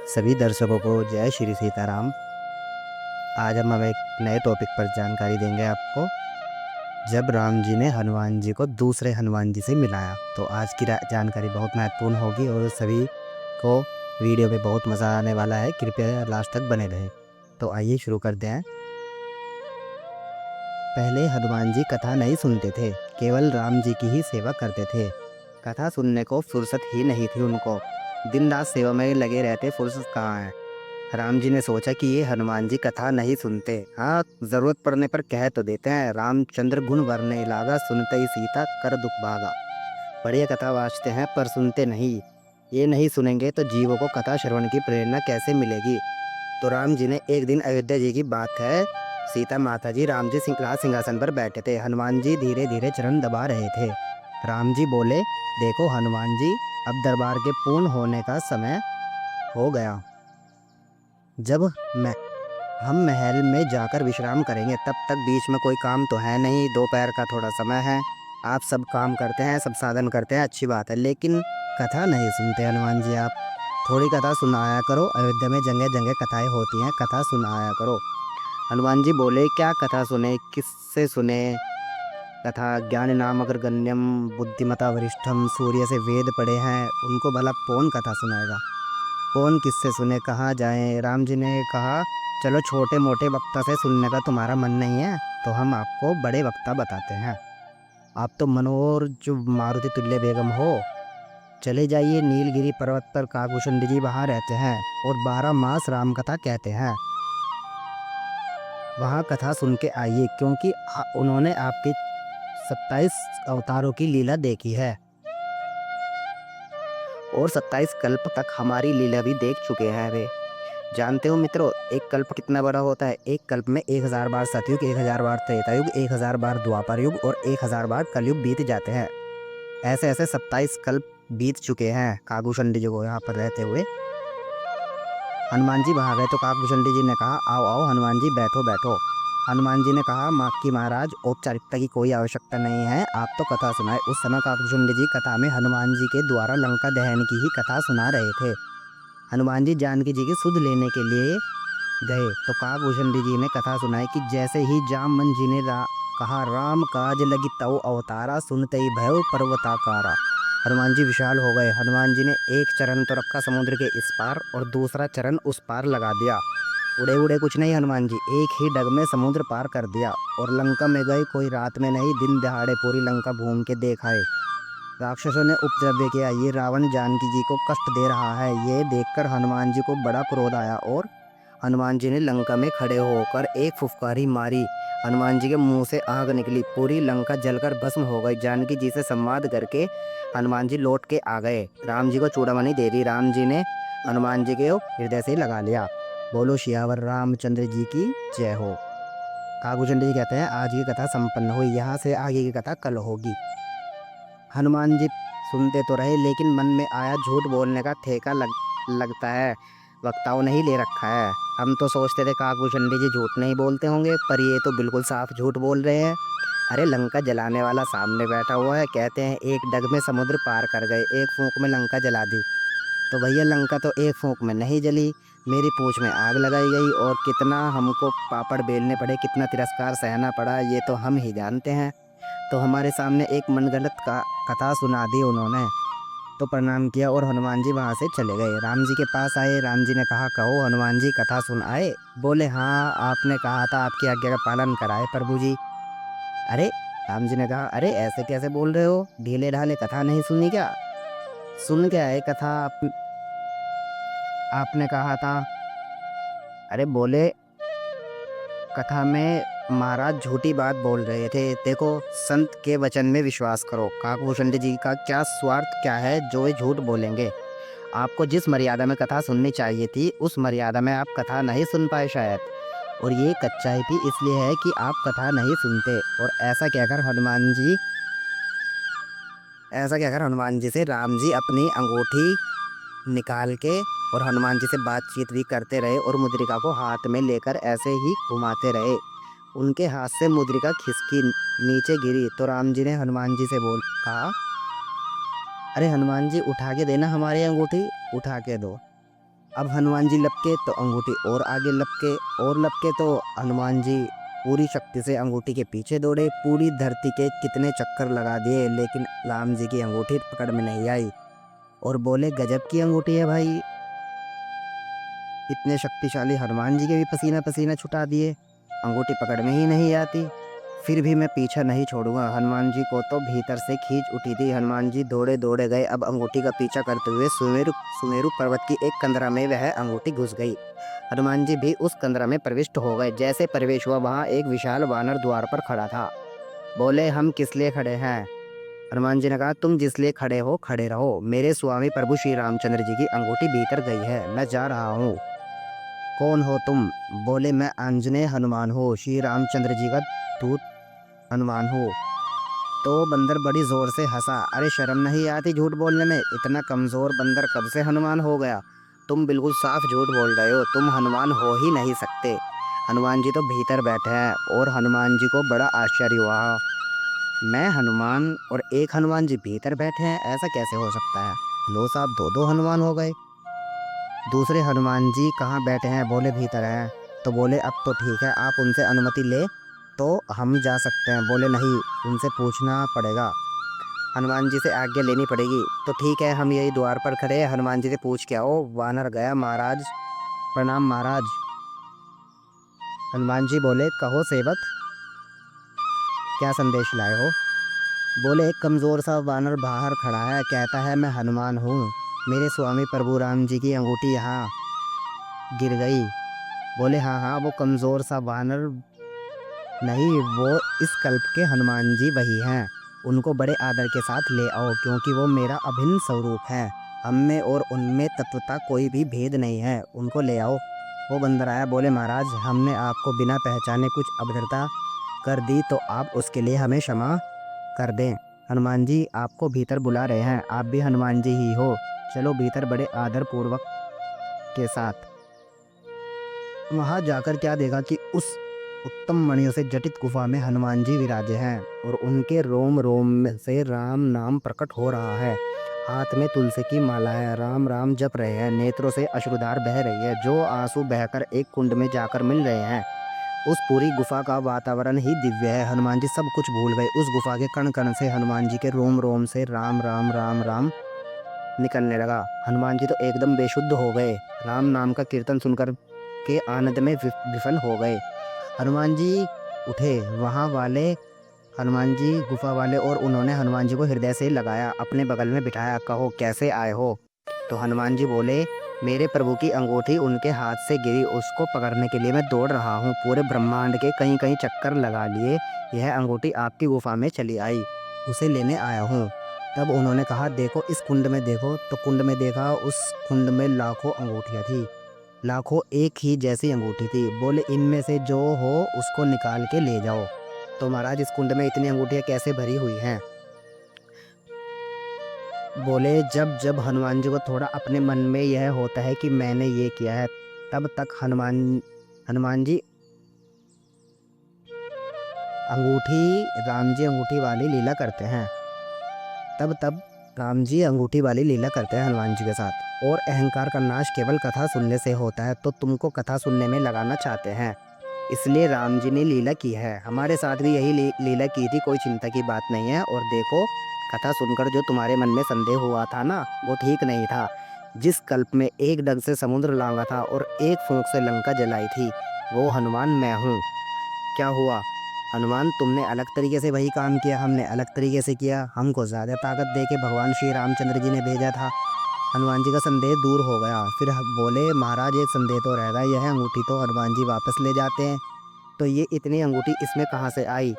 सभी दर्शकों को जय श्री सीताराम। आज हम एक नए टॉपिक पर जानकारी देंगे आपको। जब राम जी ने हनुमान जी को दूसरे हनुमान जी से मिलाया, तो आज की जानकारी बहुत महत्वपूर्ण होगी और सभी को वीडियो में बहुत मज़ा आने वाला है। कृपया लास्ट तक बने रहें। तो आइए शुरू करते हैं। पहले हनुमान जी कथा नहीं सुनते थे, केवल राम जी की ही सेवा करते थे। कथा सुनने को फुर्सत ही नहीं थी उनको। दिन रात सेवा में लगे रहते, फुर्सत कहाँ है। राम जी ने सोचा कि ये हनुमान जी कथा नहीं सुनते, हाँ जरूरत पड़ने पर कह तो देते हैं। रामचंद्र गुण वर्णे लागा, सुनते ही सीता कर दुख भागा। बढ़िया कथा वाचते हैं पर सुनते नहीं। ये नहीं सुनेंगे तो जीवों को कथा श्रवण की प्रेरणा कैसे मिलेगी। तो राम जी ने एक दिन, अयोध्या जी की बात है, सीता माता जी राम जी राज सिंहासन पर बैठे थे। हनुमान जी धीरे धीरे चरण दबा रहे थे। राम जी बोले, देखो हनुमान जी, अब दरबार के पूर्ण होने का समय हो गया। जब मैं हम महल में जाकर विश्राम करेंगे, तब तक बीच में कोई काम तो है नहीं। दोपहर का थोड़ा समय है, आप सब काम करते हैं, सब साधन करते हैं, अच्छी बात है, लेकिन कथा नहीं सुनते। हनुमान जी आप थोड़ी कथा सुनाया करो। अयोध्या में जगह जगह कथाएं होती हैं, कथा सुनाया करो। हनुमान जी बोले, क्या कथा सुने, किससे सुने कथा। ज्ञान नाम अगर गण्यम बुद्धिमता वरिष्ठम, सूर्य से वेद पढ़े हैं, उनको भला कौन कथा सुनाएगा। कौन किससे सुने, कहाँ जाएं। राम जी ने कहा, चलो छोटे मोटे वक्ता से सुनने का तुम्हारा मन नहीं है, तो हम आपको बड़े वक्ता बताते हैं। आप तो मनोहर जो मारुति तुल्य बेगम हो, चले जाइए नीलगिरी पर्वत पर। काकभूषण जी वहाँ रहते हैं और 12 मास राम कथा कहते हैं। वहाँ कथा सुन के आइए, क्योंकि उन्होंने आपके 27 अवतारों की लीला देखी है और 27 कल्प तक हमारी लीला भी देख चुके हैं वे। जानते हो मित्रों, एक कल्प कितना बड़ा होता है। एक कल्प में 1000 बार सतयुग, 1000 बार त्रेता युग, 1000 बार द्वापर युग और 1000 बार कलयुग बीत जाते हैं। ऐसे ऐसे 27 कल्प बीत चुके हैं काकभूषण जी को यहाँ पर रहते हुए। हनुमान जी वहाँ गए तो काकभूषण जी ने कहा, आओ आओ हनुमान जी, बैठो बैठो। हनुमान जी ने कहा, माँ की महाराज, औपचारिकता की कोई आवश्यकता नहीं है, आप तो कथा सुनाए। उस समय काकभूषण जी कथा में हनुमान जी के द्वारा लंका दहन की ही कथा सुना रहे थे। हनुमान जी जानकी जी की सुध लेने के लिए गए तो काकभूषण जी ने कथा सुनाई कि जैसे ही जामवन जी ने कहा, राम काज लगी तव अवतारा, सुनते ही भय पर्वताकारा। हनुमान जी विशाल हो गए। हनुमान जी ने एक चरण तो रखा समुद्र के इस पार और दूसरा चरण उस पार लगा दिया। उड़े उड़े कुछ नहीं, हनुमान जी एक ही डग में समुद्र पार कर दिया और लंका में गए। कोई रात में नहीं, दिन दहाड़े पूरी लंका घूम के देखाए। राक्षसों ने उपद्रव किया, ये रावण जानकी जी को कष्ट दे रहा है। ये देखकर हनुमान जी को बड़ा क्रोध आया और हनुमान जी ने लंका में खड़े होकर एक फुफकारी मारी। हनुमान जी के मुंह से आग निकली, पूरी लंका जलकर भस्म हो गई। जानकी जी से संवाद करके हनुमान जी लौट के आ गए। राम जी को चूड़ामणि दे दी। राम जी ने हनुमान जी के हृदय से लगा लिया। बोलो सियावर रामचंद्र जी की जय हो। काकभूषण जी कहते हैं, आज की कथा संपन्न हुई, यहाँ से आगे की कथा कल होगी। हनुमान जी सुनते तो रहे, लेकिन मन में आया, झूठ बोलने का ठेका लगता है, वक्ताओं ने ही ले रखा है। हम तो सोचते थे काकभूषण जी झूठ नहीं बोलते होंगे, पर ये तो बिल्कुल साफ झूठ बोल रहे हैं। अरे लंका जलाने वाला सामने बैठा हुआ है, कहते हैं एक डग में समुद्र पार कर गए, एक फूंक में लंका जला दी। तो भैया लंका तो एक फूंक में नहीं जली, मेरी पूंछ में आग लगाई गई और कितना हमको पापड़ बेलने पड़े, कितना तिरस्कार सहना पड़ा, ये तो हम ही जानते हैं। तो हमारे सामने एक मनगढ़ंत का कथा सुना दी उन्होंने। तो प्रणाम किया और हनुमान जी वहाँ से चले गए। राम जी के पास आए। राम जी ने कहा, कहो हनुमान जी, कथा सुन आए। बोले, हाँ आपने कहा था आपकी आज्ञा का पालन कराए प्रभु जी। अरे राम जी ने कहा, अरे ऐसे कैसे बोल रहे हो, ढीले ढाले कथा नहीं सुनी क्या। सुन के आए कथा, आपने कहा था। अरे बोले, कथा में महाराज झूठी बात बोल रहे थे। देखो संत के वचन में विश्वास करो। काकभूषण जी का क्या स्वार्थ क्या है जो ये झूठ बोलेंगे। आपको जिस मर्यादा में कथा सुननी चाहिए थी, उस मर्यादा में आप कथा नहीं सुन पाए शायद। और ये कच्चाई भी इसलिए है कि आप कथा नहीं सुनते। और ऐसा कहकर हनुमान जी से राम जी अपनी अंगूठी निकाल के और हनुमान जी से बातचीत भी करते रहे और मुद्रिका को हाथ में लेकर ऐसे ही घुमाते रहे। उनके हाथ से मुद्रिका खिसकी, नीचे गिरी तो राम जी ने हनुमान जी से कहा, अरे हनुमान जी उठा के देना हमारी अंगूठी, उठा के दो। अब हनुमान जी लपके तो अंगूठी और आगे लपके और लपके तो हनुमान जी पूरी शक्ति से अंगूठी के पीछे दौड़े। पूरी धरती के कितने चक्कर लगा दिए लेकिन राम जी की अंगूठी पकड़ में नहीं आई। और बोले गजब की अंगूठी है भाई, इतने शक्तिशाली हनुमान जी के भी पसीना पसीना छुटा दिए, अंगूठी पकड़ में ही नहीं आती। फिर भी मैं पीछा नहीं छोड़ूंगा। हनुमान जी को तो भीतर से खींच उठी थी। हनुमान जी दौड़े दौड़े गए। अब अंगूठी का पीछा करते हुए सुमेरु सुमेरु पर्वत की एक कंदरा में वह अंगूठी घुस गई। हनुमान जी भी उस कंदरा में प्रविष्ट हो गए। जैसे प्रवेश हुआ वहां एक विशाल वानर द्वार पर खड़ा था। बोले हम किस लिए खड़े हैं? हनुमान जी ने कहा तुम जिस लिए खड़े हो खड़े रहो। मेरे स्वामी प्रभु श्री रामचंद्र जी की अंगूठी भीतर गई है, मैं जा रहा हूँ। कौन हो तुम? बोले मैं आंजनेय हनुमान हूँ, श्री रामचंद्र जी का दूत हनुमान हूँ। तो बंदर बड़ी जोर से हंसा। अरे शर्म नहीं आती झूठ बोलने में? इतना कमजोर बंदर कब से हनुमान हो गया? तुम बिल्कुल साफ झूठ बोल रहे हो, तुम हनुमान हो ही नहीं सकते। हनुमान जी तो भीतर बैठे हैं। और हनुमान जी को बड़ा आश्चर्य हुआ। मैं हनुमान और एक हनुमान जी भीतर बैठे हैं, ऐसा कैसे हो सकता है? लो साहब, दो दो हनुमान हो गए। दूसरे हनुमान जी कहाँ बैठे हैं? बोले भीतर हैं। तो बोले अब तो ठीक है, आप उनसे अनुमति ले तो हम जा सकते हैं। बोले नहीं, उनसे पूछना पड़ेगा, हनुमान जी से आज्ञा लेनी पड़ेगी। तो ठीक है, हम यही द्वार पर खड़े हैं, हनुमान जी से पूछ के आओ। वानर गया। महाराज प्रणाम महाराज। हनुमान जी बोले कहो सेवक, क्या संदेश लाए हो? बोले एक कमजोर सा वानर बाहर खड़ा है, कहता है मैं हनुमान हूँ, मेरे स्वामी प्रभु राम जी की अंगूठी यहाँ गिर गई। बोले हाँ हाँ, वो कमजोर सा वानर नहीं, वो इस कल्प के हनुमान जी वही हैं। उनको बड़े आदर के साथ ले आओ क्योंकि वो मेरा अभिन्न स्वरूप है। हम में और उनमें तत्वता कोई भी भेद नहीं है, उनको ले आओ। वो बंदर आया। बोले महाराज हमने आपको बिना पहचाने कुछ अभद्रता कर दी तो आप उसके लिए हमें क्षमा कर दें। हनुमान जी आपको भीतर बुला रहे हैं, आप भी हनुमान जी ही हो, चलो भीतर बड़े आदर पूर्वक के साथ। वहां जाकर क्या देखा कि उस उत्तम मणियों से जटित गुफा में हनुमान जी विराजे हैं और उनके रोम रोम में से राम नाम प्रकट हो रहा है। हाथ में तुलसी की माला है, राम राम जप रहे हैं। नेत्रों से अश्रुधार बह रही है, जो आंसू बहकर एक कुंड में जाकर मिल रहे हैं। उस पूरी गुफा का वातावरण ही दिव्य है। हनुमान जी सब कुछ भूल गए। उस गुफा के कण कण से हनुमान जी के रोम रोम से राम राम राम राम निकलने लगा। हनुमान जी तो एकदम बेशुद्ध हो गए। राम नाम का कीर्तन सुनकर के आनंद में विफल हो गए। हनुमान जी उठे। वहाँ वाले हनुमान जी गुफा वाले और उन्होंने हनुमान जी को हृदय से लगाया, अपने बगल में बिठाया। कहो कैसे आए हो? तो हनुमान जी बोले मेरे प्रभु की अंगूठी उनके हाथ से गिरी, उसको पकड़ने के लिए मैं दौड़ रहा हूँ। पूरे ब्रह्मांड के कई कई चक्कर लगा लिए, यह अंगूठी आपकी गुफा में चली आई, उसे लेने आया हूँ। तब उन्होंने कहा देखो इस कुंड में देखो। तो कुंड में देखा, उस कुंड में लाखों अंगूठियाँ थी, लाखों एक ही जैसी अंगूठी थी। बोले इनमें से जो हो उसको निकाल के ले जाओ। तो महाराज इस कुंड में इतनी अंगूठियाँ कैसे भरी हुई हैं? बोले जब जब हनुमान जी को थोड़ा अपने मन में यह होता है कि मैंने ये किया है, तब तक हनुमान हनुमान जी राम जी अंगूठी वाली लीला करते हैं। तब राम जी अंगूठी वाली लीला करते हैं हनुमान जी के साथ। और अहंकार का नाश केवल कथा सुनने से होता है, तो तुमको कथा सुनने में लगाना चाहते हैं, इसलिए राम जी ने लीला की है। हमारे साथ भी यही लीला की थी, कोई चिंता की बात नहीं है। और देखो कथा सुनकर जो तुम्हारे मन में संदेह हुआ था ना, वो ठीक नहीं था। जिस कल्प में एक डग से समुद्र लांगा था और एक फूंक से लंका जलाई थी, वो हनुमान मैं हूँ। क्या हुआ हनुमान, तुमने अलग तरीके से वही काम किया, हमने अलग तरीके से किया। हमको ज्यादा ताकत देके भगवान श्री रामचंद्र जी ने भेजा था। हनुमान जी का संदेह दूर हो गया। फिर बोले महाराज एक संदेह तो रह गया, यह अंगूठी तो हनुमान जी वापस ले जाते हैं, तो ये इतनी अंगूठी इसमें कहाँ से आई?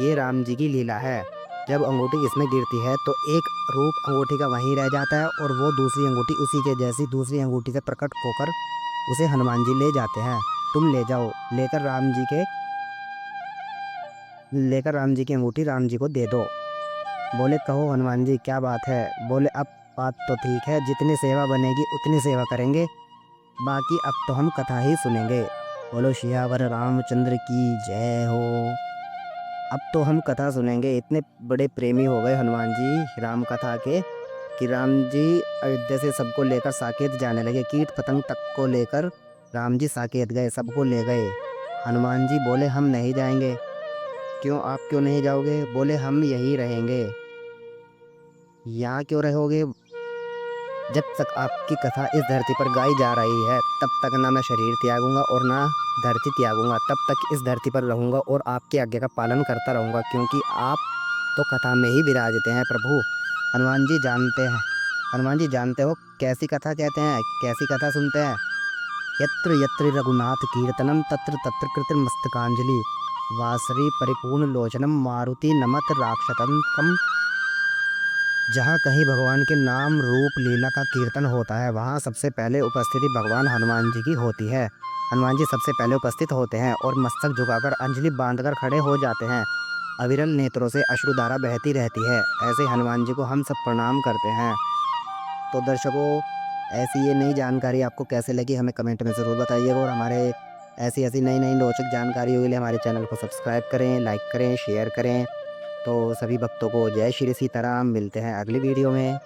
ये राम जी की लीला है। जब अंगूठी इसमें गिरती है तो एक रूप अंगूठी का वहीं रह जाता है और वो दूसरी अंगूठी उसी के जैसी दूसरी अंगूठी से प्रकट होकर उसे हनुमान जी ले जाते हैं। तुम ले जाओ, लेकर राम जी की अंगूठी राम जी को दे दो। बोले कहो हनुमान जी क्या बात है? बोले अब बात तो ठीक है, जितनी सेवा बनेगी उतनी सेवा करेंगे, बाकी अब तो हम कथा ही सुनेंगे। बोलो सियावर रामचंद्र की जय हो। अब तो हम कथा सुनेंगे। इतने बड़े प्रेमी हो गए हनुमान जी राम कथा के कि राम जी अयोध्या से सबको लेकर साकेत जाने लगे। कीट पतंग तक को लेकर राम जी साकेत गए, सबको ले गए। हनुमान जी बोले हम नहीं जाएंगे। क्यों, आप क्यों नहीं जाओगे? बोले हम यहीं रहेंगे। यहाँ क्यों रहोगे? जब तक आपकी कथा इस धरती पर गाई जा रही है तब तक ना मैं शरीर त्यागूंगा और ना धरती त्यागूंगा। तब तक इस धरती पर रहूंगा और आपकी आज्ञा का पालन करता रहूंगा, क्योंकि आप तो कथा में ही विराजते हैं प्रभु। हनुमान जी जानते हैं, हनुमान जी जानते हो कैसी कथा कहते हैं, कैसी कथा सुनते हैं? यत्र यत्र रघुनाथ कीर्तनम तत्र तत्र कृत मस्तकांजलि, वासरी परिपूर्ण लोचनम मारुति नमत राक्षतंकम। जहाँ कहीं भगवान के नाम रूप लीला का कीर्तन होता है वहाँ सबसे पहले उपस्थिति भगवान हनुमान जी की होती है। हनुमान जी सबसे पहले उपस्थित होते हैं और मस्तक झुकाकर अंजलि बांधकर खड़े हो जाते हैं। अविरल नेत्रों से अश्रुधारा बहती रहती है। ऐसे हनुमान जी को हम सब प्रणाम करते हैं। तो दर्शकों, ऐसी ये नई जानकारी आपको कैसे लगी हमें कमेंट में ज़रूर बताइएगा, और हमारे ऐसी ऐसी नई नई रोचक जानकारियों के लिए हमारे चैनल को सब्सक्राइब करें, लाइक करें, शेयर करें। तो सभी भक्तों को जय श्री सीताराम। मिलते हैं अगली वीडियो में।